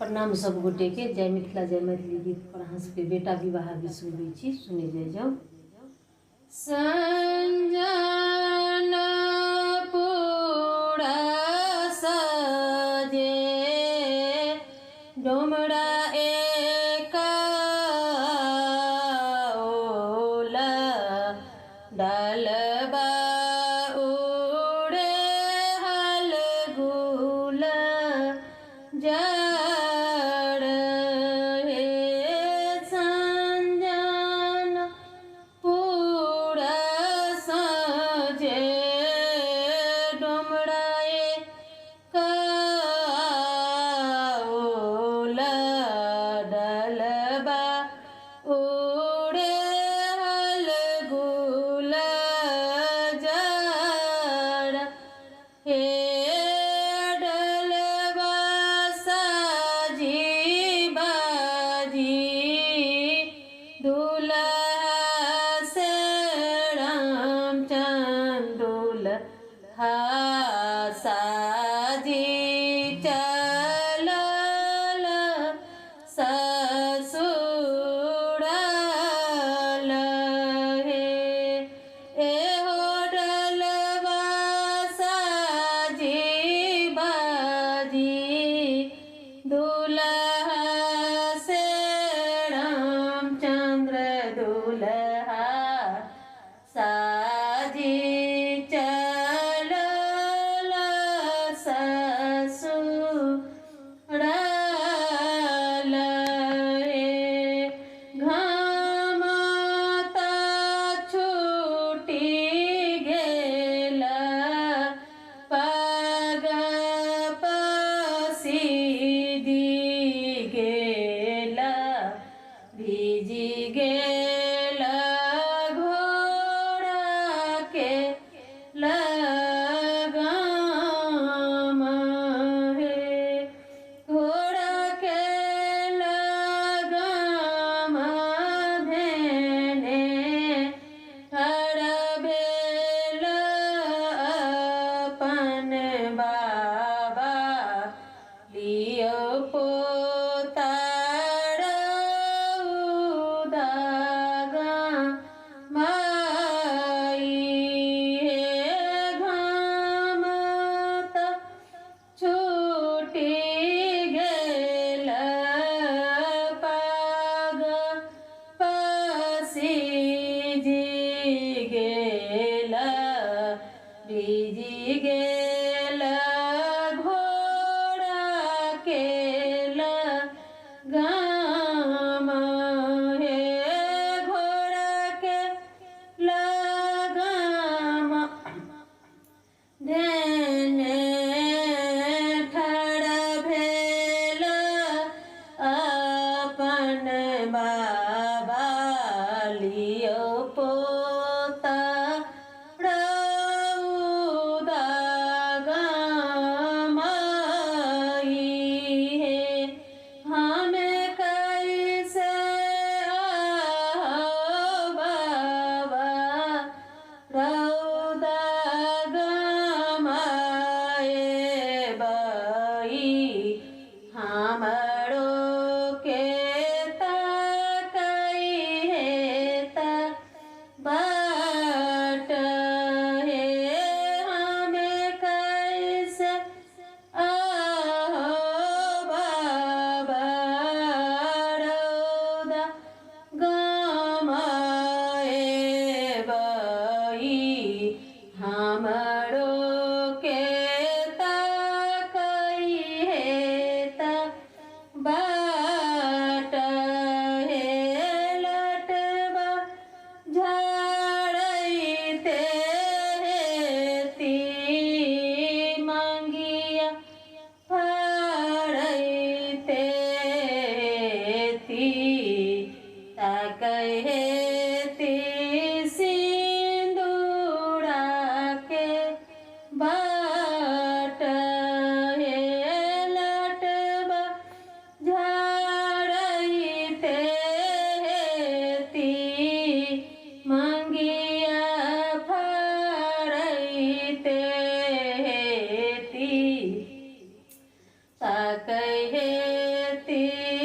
प्रणाम सब गोटे के। जय मिथिला जय मैथिली गीत पर अहाँ सबके बेटा विवाह भी सुनबै छी, सुने जाइ जाओ। संजन पूरा सजे डोमरा एकाओला डालबा उड़े हलगुल जड़ हे संजन पूरा सजे डोमरा एकाओला डालबा उड़े हलगुल जड़ हे डलबा साजी बाजी दूल्हा से रामचंद्र दूल्हा साजी चलल ससुराल हे एहो डलबा साजी बाजी दूल्हा से रामचंद्र दूल्हा साजी चलल ससुराल हे घामता छूटी गेला पाग पसीदी गेला भीजी गेला घोड़ा के लगाम हे घोड़ा के लगाम धेने खड़ा भेल अपन बाबा लियो पोतारा उदागा माई हे घामता छूटी गेल पाग पसीजी गेल भीजी गेल घोड़ा के लगाम हे घोड़ा के लगाम धेने ठाड़ भेल अपन बाबा लियो पोता उदागा माई हे हमें कैसे आओ बाबा रौदा गमाए बई हमरो के ताकई हे ता बाट हे हमें कैसे आओ बाबा रौदा गमाए बई हमरो के ताकई हे ता बाट हे लटबा झाड़ैते हेती मंगिया फाड़ैते हेती ताकै हेती सिंदूरा के बाट हे लटबा झाड़ैते हेती मंगिया फाड़ैते हेती ताकै हे बाटे